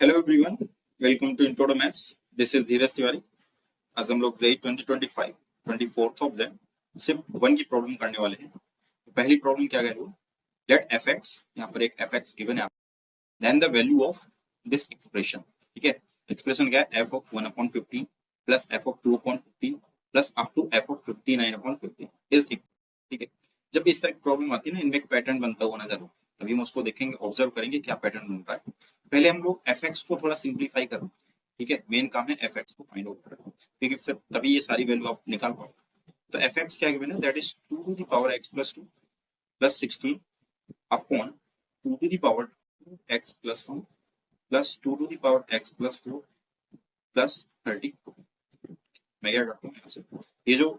Hello everyone, welcome to intro to maths. This is Dheeraj Tiwari. आज हम लोग जेई 2025 24th ऑफ जैन सिर्फ वन की प्रॉब्लम करने वाले हैं। तो पहली प्रॉब्लम क्या कह रही है, लेट एफ एक्स, यहाँ पर एक एफ एक्स गिवन है, then the value of this expression. ठीक है, एक्सप्रेशन क्या है, f of 1/15 plus f of 2/15 plus up to f of 59/15 is equal. ठीक है, जब इस तरह की प्रॉब्लम आती है ना, इनमें एक पैटर्न बनता हुआ नजर आता है, तभी हम उसको देखेंगे, ऑब्जर्व करेंगे क्या पैटर्न बन रहा है। पहले हम लोग एफ एक्स को थोड़ा सिंप्लीफाई करें। ठीक है, मेन काम है एफ एक्स को फाइंड आउट करना, क्योंकि फिर तभी ये सारी वैल्यू आप निकाल पाओ। तो एफ एक्स क्या गिवन है, that is 2 to the power x plus 2 plus 16 upon 2 to the power x plus 1 plus 2 to the power x plus 4 plus 32। मैं क्या करता हूँ यहाँ से, ये जो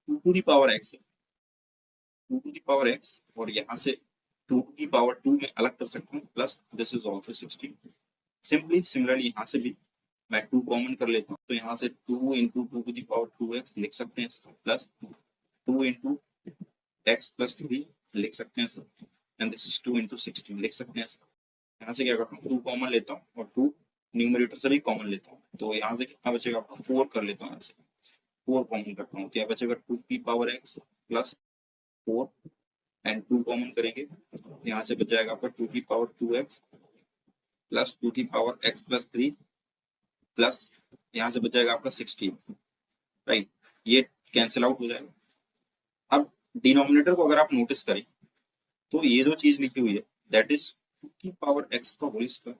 2 टू द पावर x है, 2 टू द पावर x और यहाँ से 2 टू द पावर 2 में अलग कर सकता हूँ, plus this is also 16। Similarly यहाँ से भी मैं 2 कॉमन कर लेता हूँ, तो यहाँ से 2 into 2 to the power 2x लिख सकते हैं sir, plus 2 into x plus 3 लिख सकते हैं sir, and this is 2 into 16 लिख सकते हैं सर। यहाँ से क्या करता हूँ, 2 कॉमन लेता हूँ और 2 न्यूमरेटर से भी कॉमन लेता हूँ, तो यहाँ से कितना बचेगा, 4 कर लेता हूँ, यहाँ से 4 कॉमन करता हूँ, तो यहाँ बचेगा 2 की power x plus 4 and 2 common करेंगे, यहाँ से बच जाएगा आपका 2 की पावर 2x प्लस 2 की पावर x प्लस 3 प्लस यहाँ से बच जाएगा आपका 16। राइट, ये कैंसिल आउट हो जाएगा। अब डिनोमिनेटर को अगर आप नोटिस करें तो ये जो चीज लिखी हुई है दैट इज 2 की पावर x का होल स्क्वायर,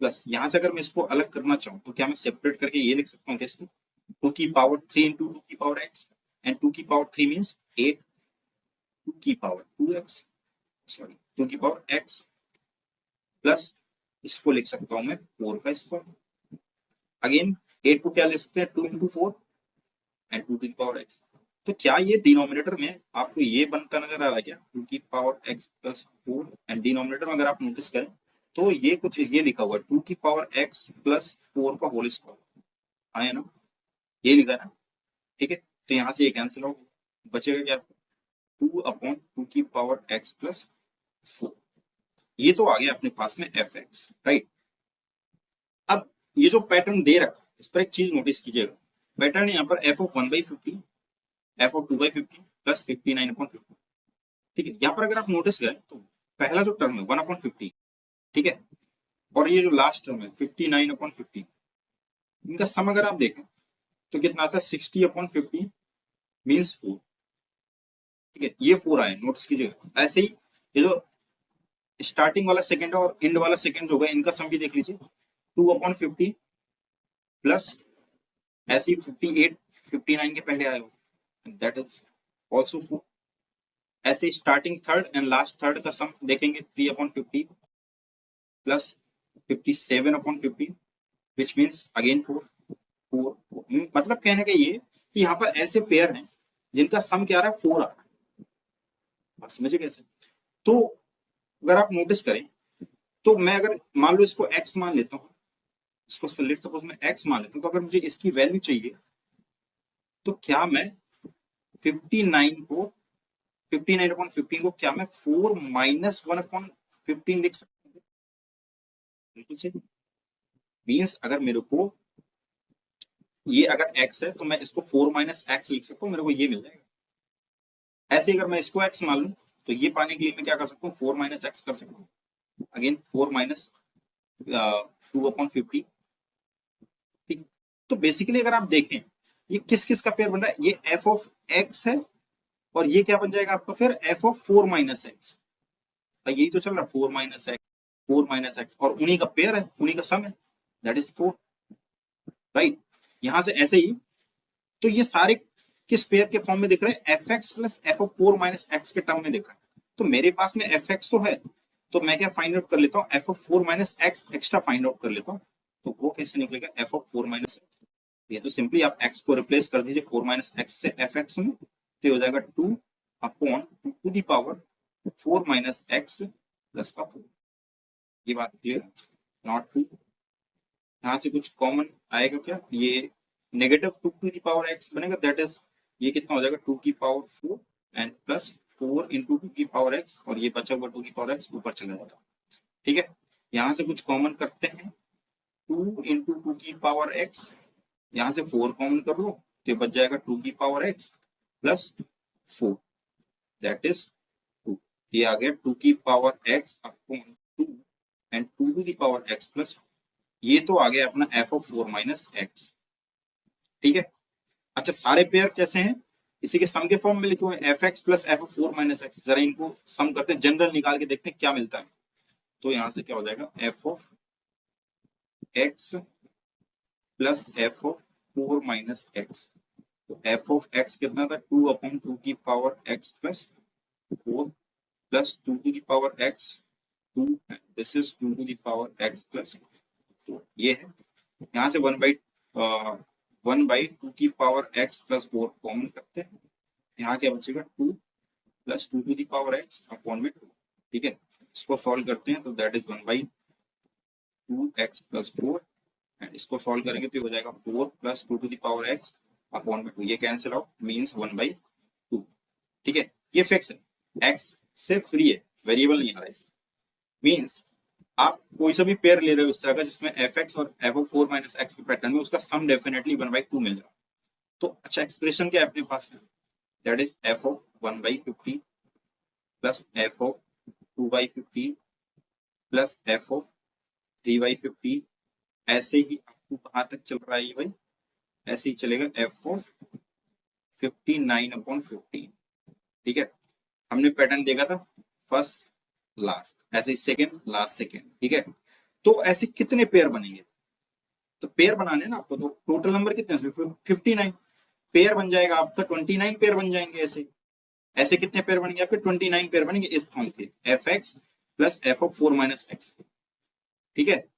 प्लस यहाँ से अगर मैं इसको अलग करना चाहूँ तो क्या मैं सेपरेट करके ये लिख सकता हूँ, कैसे, 2 की पावर 3 इंटू 2 की पावर x एंड 2 की पावर 3 मीन्स 8, 2 की पावर 2x, सॉरी 2 की पावर x प्लस इसको लिख सकता हूँ मैं 4 का स्क्वायर। अगेन 8 को क्या ले सकते हैं, 2 इंटू 4 एंड 2 की पावर x। तो क्या ये डिनोमिनेटर में आपको ये बनता नजर आ रहा है क्या, 2 की power x plus 4, and denominator में अगर आप नोटिस करें तो ये कुछ ये लिखा हुआ है 2 की पावर x प्लस 4 का होल स्क्वायर, आया ना, ये लिखा है ना। ठीक है, तो यहाँ से ये कैंसिल आउट, बचेगा क्या, 2/2 की पावर x प्लस 4। ये तो आ गया अपने पास में एफ एक्स, राइट। अब ये जो पैटर्न दे रखा है इस पर एक चीज नोटिस कीजिएगा, पैटर्न यहाँ पर F of 1/15 F of 2/15 plus 59/15। ठीक है, यहाँ पर अगर आप नोटिस करें तो पहला जो टर्म है 1/50, ठीक है, और ये जो लास्ट टर्म है 59/50, इनका सम अगर आप देखें तो कितना आता है, 60/50 मीन्स 4। ठीक है, ये 4 आए, नोटिस कीजिएगा। ऐसे ही ये जो स्टार्टिंग वाला सेकंड और एंड वाला सेकंड जो होगा इनका सम भी देख लीजिए, 2/50 प्लस ऐसे ही 58 59 के पहले आए हो, दैट इज ऑल्सो 4। ऐसे starting third and last third का सम देखेंगे, 3/50 प्लस 57/50 विच मीन्स अगेन 4 4। मतलब कहने का ये कि यहाँ पर ऐसे पेयर हैं जिनका सम क्या आ रहा है, 4 आ रहा है। बात समझे कैसे, तो अगर आप नोटिस करें तो मैं अगर मान लो इसको x मान लेता हूँ, इसको लेट सपोज मैं x मान लेता हूँ, तो अगर मुझे इसकी वैल्यू चाहिए तो क्या मैं 59 को 59/15 को क्या मैं 4 माइनस 1/15 लिख सकता हूँ, बिल्कुल सही। मीन्स अगर मेरे को ये अगर x है तो मैं इसको 4 माइनस x लिख सकता हूँ, मेरे को ये मिल जाएगा। ऐसे अगर मैं इसको x मान लूं तो ये पाने के लिए मैं क्या कर सकता हूँ, 4 माइनस x कर सकता हूँ, अगेन 4 माइनस 2/50। ठीक, तो बेसिकली अगर आप देखें ये किस किस का पेयर बन रहा है, ये एफ ऑफ एक्स है और ये क्या बन जाएगा आपका फिर एफ ऑफ 4 माइनस एक्स, यही तो चल रहा है 4 माइनस एक्स 4 माइनस एक्स, और उन्हीं का पेयर है, उन्हीं का सम है, दैट इज 4, राइट। यहां से ऐसे ही तो ये सारे किस पेयर के फॉर्म में दिख रहे हैं, F x plus f of 4 minus x के टर्म में दिख रहा है। तो मेरे पास में एफ एक्स तो है, तो मैं क्या फाइंड आउट कर लेता हूँ, F of 4 minus x extra find out कर लेता हूँ। तो वो कैसे निकलेगा, एफ ऑफ 4 माइनस एक्स, ये तो सिंपली आप x को रिप्लेस कर दीजिए 4 माइनस एक्स से एफ एक्स में, तो हो जाएगा 2/2 to the power 4 minus x plus का 4। ये बात क्लियर, नॉट 2। यहाँ से कुछ कॉमन आएगा क्या, ये negative 2 to the power x बनेगा, दैट इज ये कितना हो जाएगा 2 की पावर 4 एंड प्लस 4 इंटू 2 की पावर x, और ये बचा हुआ 2 की पावर x ऊपर चला जाएगा। ठीक है, यहाँ से कुछ कॉमन करते हैं 2 इंटू टू की पावर एक्स, यहाँ से 4 कॉमन कर लो तो बच जाएगा 2 की power x plus 4, that is 2। ये आ गया 2 की power x upon 2 and 2 to the power x plus, ये तो आ गया अपना एफ ऑफ 4 माइनस एक्स। ठीक है, अच्छा सारे पेयर कैसे हैं, इसी के सम के फॉर्म में लिखे हुए F x plus f of 4 minus x. जरा इनको सम करते हैं, जनरल निकाल के देखते हैं क्या मिलता है। तो यहां से क्या हो जाएगा, f of x plus f of 4 minus x. तो एफ ऑफ एक्स कितना था, 2 अपॉन 2 की power x plus 4 plus 2 to the power x 2, this is 2 to the power x plus 4, ये है। यहाँ से 1/2 की पावर एक्स प्लस 4 कॉमन करते हैं, यहाँ क्या बचेगा 2 plus 2 to the power x upon में 2। ठीक है, इसको सॉल्व करते हैं तो that is 1/2 x plus 4, and इसको सॉल्व करेंगे तो ये हो जाएगा 4 plus 2 to the power x upon में 2, ये कैंसिल आउट मीन्स 1/2। ठीक है, ये फिक्स है, एक्स से फ्री है, वेरिएबल नहीं आ रहा है, मीन्स आप कोई सा भी पेयर ले रहे हो इस तरह का जिसमें एफ एक्स और एफ ऑफ 4 माइनस एक्स के पैटर्न में, उसका सम डेफिनेटली 1/2 मिल जाएगा। तो अच्छा एक्सप्रेशन क्या है अपने पास में, that is F of 1/50 plus f of 2/50 plus f of 3/50, ऐसे ही आपको कहां तक चल रहा है ये भाई, ऐसे ही चलेगा एफ ऑफ 59/50। ठीक है, हमने पैटर्न देखा था फर्स्ट लास्ट, ऐसे ही सेकेंड लास्ट सेकेंड। ठीक है, तो ऐसे कितने पेयर बनेंगे, तो पेयर बनाने ना आपको, तो टोटल नंबर कितने, 59 पेयर बन जाएगा आपका, 29 पेयर बन जाएंगे। ऐसे ऐसे कितने पेयर बनेंगे आपके, 29 पेयर बनेंगे इस फॉर्म के, F x plus f of 4 minus x. ठीक है,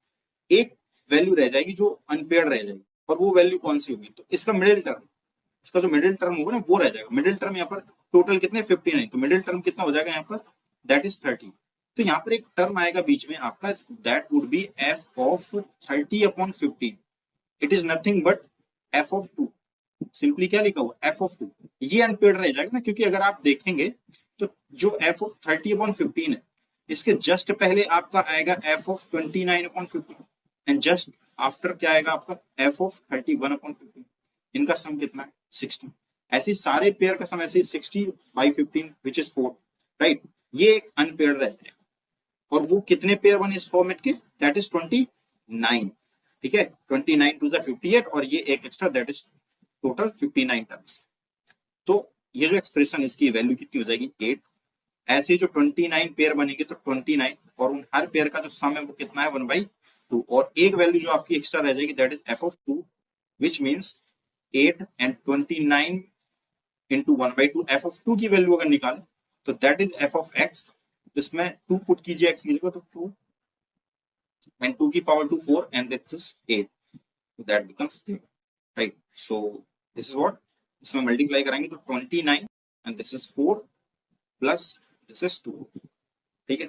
एक वैल्यू रह जाएगी जो अनपेयर्ड रह जाएगी, और वो वैल्यू कौन सी होगी, तो इसका मिडिल टर्म, इसका जो मिडिल टर्म होगा ना वो रह जाएगा। मिडिल टर्म यहाँ पर टोटल कितने 59, तो मिडिल टर्म कितना हो जाएगा यहाँ पर, दैट इज 30। तो यहाँ पर एक टर्म आएगा बीच में आपका, that would be F of 30/15, it is nothing but F of 2, simply क्या लिखा हुआ एफ ऑफ 2, ये अनपेड रह जाएगा ना, क्योंकि अगर आप देखेंगे तो जो एफ ऑफ 30/15 है, इसके जस्ट पहले आपका आएगा F of 29/15, and just after क्या आएगा आपका एफ ऑफ 31/15, इनका सम कितना है 60। ऐसे सारे पेयर का सम ऐसे 60/15 विच इज 4, राइट, ये एक अनपेयर रह जाएगा। और वो कितने पेयर बने इस फॉर्मेट के, दैट इज 29। ठीक है, 29 टू 58, और ये एक extra, that is total 59 terms. तो ये जो एक्सप्रेशन इसकी वैल्यू कितनी हो जाएगी 8। ऐसे जो 29 पेयर बनेंगे तो 29, और उन हर पेयर का जो सम है वो कितना है 1/2, और एक वैल्यू जो आपकी एक्स्ट्रा रह जाएगी that is F of 2, which means 8 and 29 into 1/2, F of 2 की वैल्यू अगर निकालें तो that is F of x, इसमें 2 पुट कीजिए एक्स की जगह, तो 2 and 2 की power 2 4 and this is 8, so that becomes 8, right? So this is what, इसमें मल्टीप्लाई कराएंगे तो 29 and this is 4 plus this is 2। ठीक है,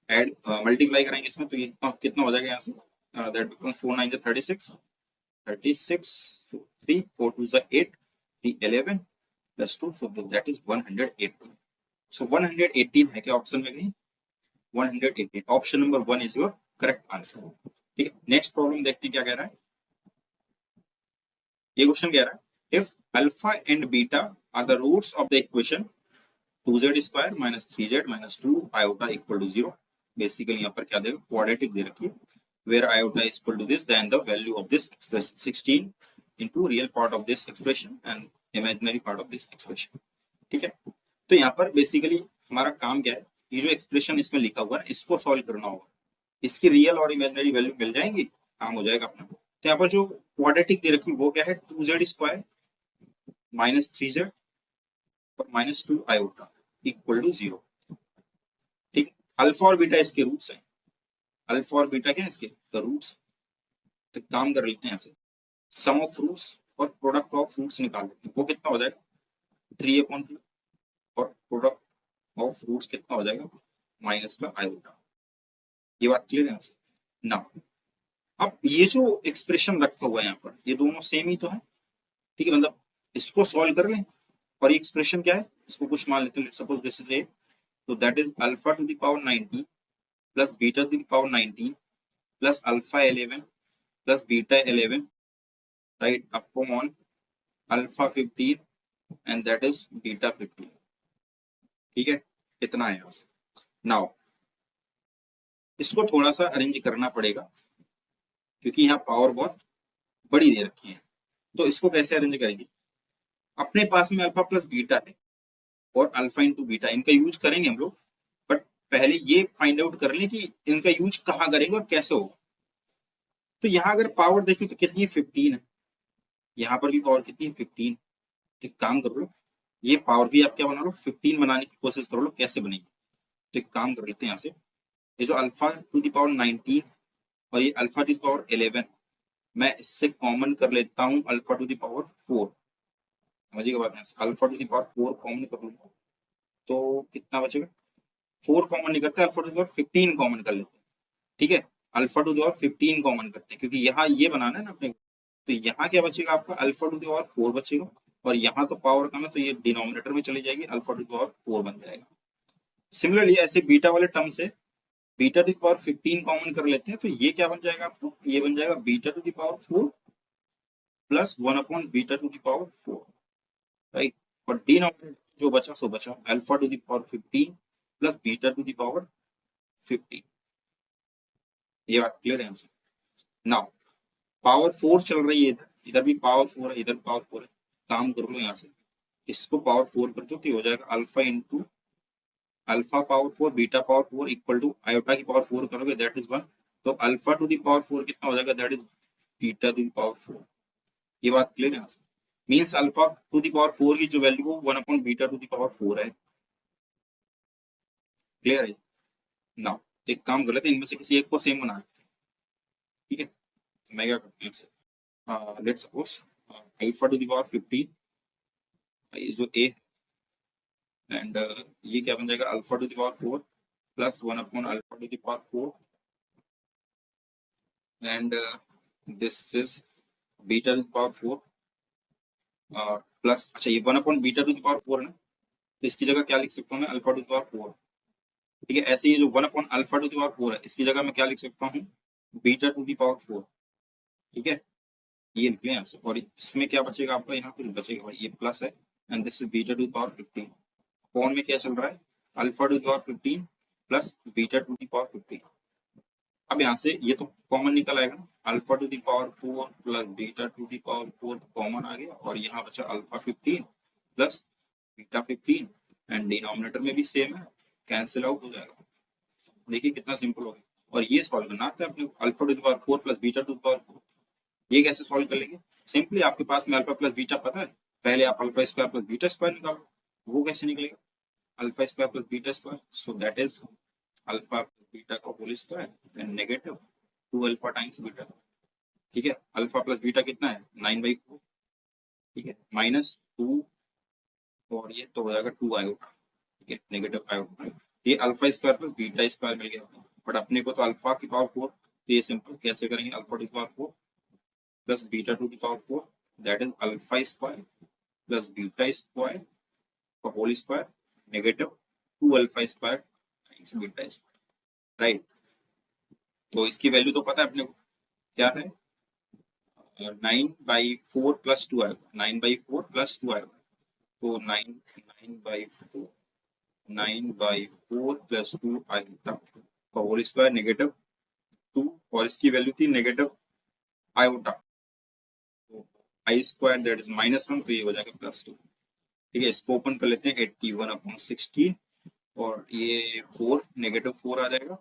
एड मल्टीप्लाई कराएंगे इसमें तो ये कितना हो जाएगा यहाँ से, that becomes 4 9 36 36 3 4 2 8 3 11 plus 2, so that is 118। so 118 है क्या ऑप्शन में कहीं, 118 option number 1 is your correct answer. ठीक है, नेक्स्ट प्रॉब्लम देखते हैं क्या कह रहा है। ये क्वेश्चन कह रहा है if alpha and beta are the roots of the equation 2z² - 3z - 2 iota = 0। Basically यहाँ पर क्या देगा, क्वाड्रेटिक दे रखी है, where iota is equal to this, then the value of this expression 16 into real part of this expression and imaginary part of this expression। ठीक है, तो यहाँ पर बेसिकली हमारा काम क्या है, ये जो एक्सप्रेशन इसमें लिखा हुआ है इसको सॉल्व करना होगा, इसकी रियल और इमेजिनरी वैल्यू मिल जाएंगी, काम हो जाएगा अपना। तो यहाँ पर जो क्वाड्रेटिक दे रखी वो क्या है, 2z² - 3z और -2 iota = 0। ठीक, अल्फा और बीटा इसके रूट्स हैं, अल्फा और बीटा क्या है इसके रूट्स। तो काम कर लेते हैं ऐसे, सम ऑफ रूट्स और प्रोडक्ट ऑफ रूट्स निकाल लेते हैं, वो कितना हो जाएगा 3/2, और प्रोडक्ट ऑफ रूट्स कितना हो जाएगा माइनस का आयोटा। ये बात क्लियर है ना। अब ये जो एक्सप्रेशन रखा हुआ है यहाँ पर, ये दोनों सेम ही तो है। ठीक है, मतलब इसको सॉल्व कर लें, और ये एक्सप्रेशन क्या है, इसको कुछ मान लेते हैं, सपोज दिस इज ए, तो that is alpha to the power 90 plus beta to the power 19 plus alpha 11 plus beta 11, right, upon alpha 15 and that is beta 15। ठीक है, इतना है यहाँ से। नाउ इसको थोड़ा सा अरेंज करना पड़ेगा क्योंकि यहाँ पावर बहुत बड़ी दे रखी है। तो इसको कैसे अरेंज करेंगे? अपने पास में अल्फा प्लस बीटा है और अल्फा इंटू बीटा, इनका यूज करेंगे हम लोग, बट पहले ये फाइंड आउट कर लें कि इनका यूज कहाँ करेंगे और कैसे होगा। तो यहाँ अगर पावर देखिए तो कितनी है, 15 है। यहाँ पर भी पावर कितनी है, 15। एक काम कर लो, ये पावर भी आप क्या बना लो, 15 बनाने की कोशिश करो लो, कैसे बनेगी। तो एक काम कर लेते हैं, यहाँ से ये जो अल्फा टू द पावर 19 और ये अल्फा टू द पावर 11, मैं इससे कॉमन कर लेता हूँ अल्फा टू द पावर 4। समझिएगा बात है, alpha to the power 4 common कर लूंगा तो कितना बचेगा, 4 कॉमन नहीं करते, alpha to the power 15 common कर लेते हैं। ठीक है, alpha to the power 15 common करते हैं क्योंकि यहाँ ये बनाना है ना अपने। तो यहाँ क्या बचेगा आपका, अल्फा टू द पावर 4 बचेगा, और यहाँ तो पावर कम है तो ये डिनोमिनेटर में चली जाएगी, अल्फा टू द पावर 4 बन जाएगा। सिमिलरली ऐसे बीटा वाले टर्म से beta to the power 15 common कर लेते हैं, तो ये क्या बन जाएगा आपको, ये बन जाएगा beta to the power 4 plus 1 upon beta to the power 4, right. और डिनोमिनेटर जो बचा सो बचा alpha to the power 15 plus beta to the power 15। ये बात क्लियर है आंसर। नाउ पावर 4 चल रही है इधर, इधर भी पावर 4 है, इधर पावर 4 है। काम कर लो यहाँ से, इसको पावर 4 कर दो तो हो जाएगा alpha into alpha power 4 beta power 4 equal to iota की पावर 4 करोगे दैट इज 1। तो अल्फा टू द पावर 4 कितना हो जाएगा, that is beta to the power 4। ये बात क्लियर है यहाँ से। Means alpha to the power 4 की जो वैल्यू है 1 upon beta to the power 4 है। क्लियर है। नाउ एक काम कर लेते हैं, इनमें से किसी एक को सेम बनाना। ठीक है, मैं क्या करता हूँ, let's suppose alpha to the power 15 ये जो ए एंड ये क्या बन जाएगा, alpha to the power 4 plus 1 upon alpha to the power 4 and this is beta to the power 4 plus, अच्छा ये 1 upon beta to the power 4 है ना, तो इसकी जगह क्या लिख सकता हूँ मैं, अल्फा टू द पावर 4। ठीक है, ऐसे ये जो 1 upon alpha to the power 4 है इसकी जगह मैं क्या लिख सकता हूँ, बीटा टू द पावर 4। ठीक है, ये निकले यहाँ से, और इसमें क्या बचेगा आपका, यहाँ पे बचेगा भाई ये प्लस है and this is beta to the power 15। कौन में क्या चल रहा है, alpha to the power 15 plus beta to the power 15। अब यहाँ से ये तो कॉमन निकल आएगा ना, alpha to the power 4 plus beta to the power 4 common आ गया, और यहाँ बचा alpha 15 plus beta 15 and denominator में भी सेम है, कैंसिल आउट हो जाएगा। देखिए कितना सिंपल हो गया। और ये सॉल्व करना आता है अपने, alpha to the power 4 plus beta to the power 4। ये कैसे सॉल्व कर लेंगे, सिंपली आपके पास में अल्फा प्लस बीटा पता है, पहले आप alpha square plus beta square निकालो। वो कैसे निकलेगा, alpha square plus beta square, so that is alpha plus beta का whole square and negative 2 alpha times beta. ठीक है, अल्फा प्लस बीटा कितना है, 9/4। ठीक है, माइनस 2 और ये तो हो जाएगा 2 आयोटा। ठीक है, नेगेटिव आयोटा। ये alpha square plus beta square मिल गया, बट अपने को तो अल्फा की पावर 4, तो ये सिंपल कैसे करेंगे, alpha to power 4 plus beta to the power 4 that is alpha square plus beta square का whole square negative 2 alpha square times beta square, right. तो इसकी वैल्यू तो पता है अपने को क्या है, 9/4 प्लस 2 आएगा, 9/4 प्लस 2 आएगा, तो 9/4 प्लस 2 आएगा का होल स्क्वायर नेगेटिव 2, और इसकी वैल्यू थी negative iota, I square that is -1, तो ये हो जाएगा +2। ठीक है, इसको ओपन कर लेते हैं, 81/16 और ये 4 नेगेटिव 4 आ जाएगा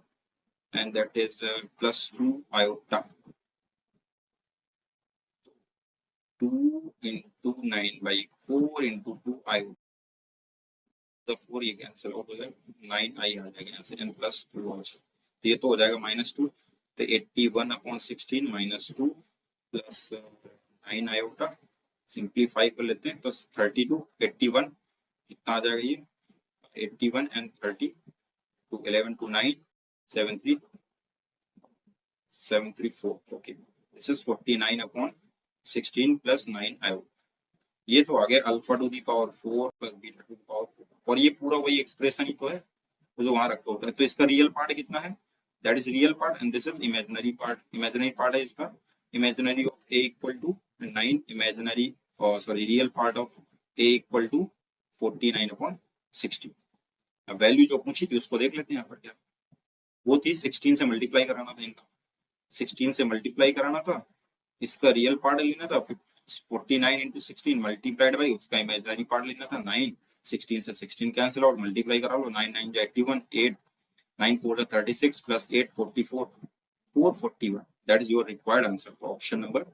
and that is +2 iota, 2 into 9/4 into 2 iota, तो 4 ये कैंसिल आउट हो जाएगा, 9i आ जाएगा यहाँ से एंड +2 ऑल्सो, तो ये तो हो जाएगा -2, तो 81/16 -2 प्लस 9 आयोटा, सिंप्लीफाई कर लेते हैं तो 32, 81 कितना आ जाएगा ये, 81 and 30 to 11 to 9 734। Okay, this is 49/16 plus 9 iota. ये तो आ गया alpha to the power 4 plus beta to the power 4, और ये पूरा वही एक्सप्रेशन ही तो है जो वहां रखा होता है। तो इसका रियल पार्ट कितना है, that is real part and this is imaginary part. Imaginary part है इसका imaginary of a equal to 9 imaginary real part of a equal to 49 upon 60. अब वैल्यू जो पूछी थी उसको देख लेते हैं यहाँ पर क्या वो थी 16 से मल्टीप्लाई कराना था इनका 16 से मल्टीप्लाई कराना था इसका रियल पार्ट लेना था 49 इंटू 16 मल्टीप्लाइड बाई उसका इमेजिनरी पार्ट लेना था 9 16 से 16 कैंसिल आउट मल्टीप्लाई करा लो 9 9 81 8 9 4 36 plus 8 44 441 that is your required answer for option number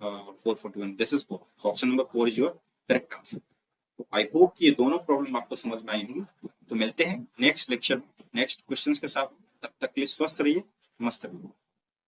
441 this is 4 so option number 4 is your correct answer तो आई होप कि ये दोनों प्रॉब्लम आपको समझ में आई होंगी तो मिलते हैं नेक्स्ट लेक्चर नेक्स्ट क्वेश्चंस के साथ तब तक के लिए स्वस्थ रहिए मस्त रहिए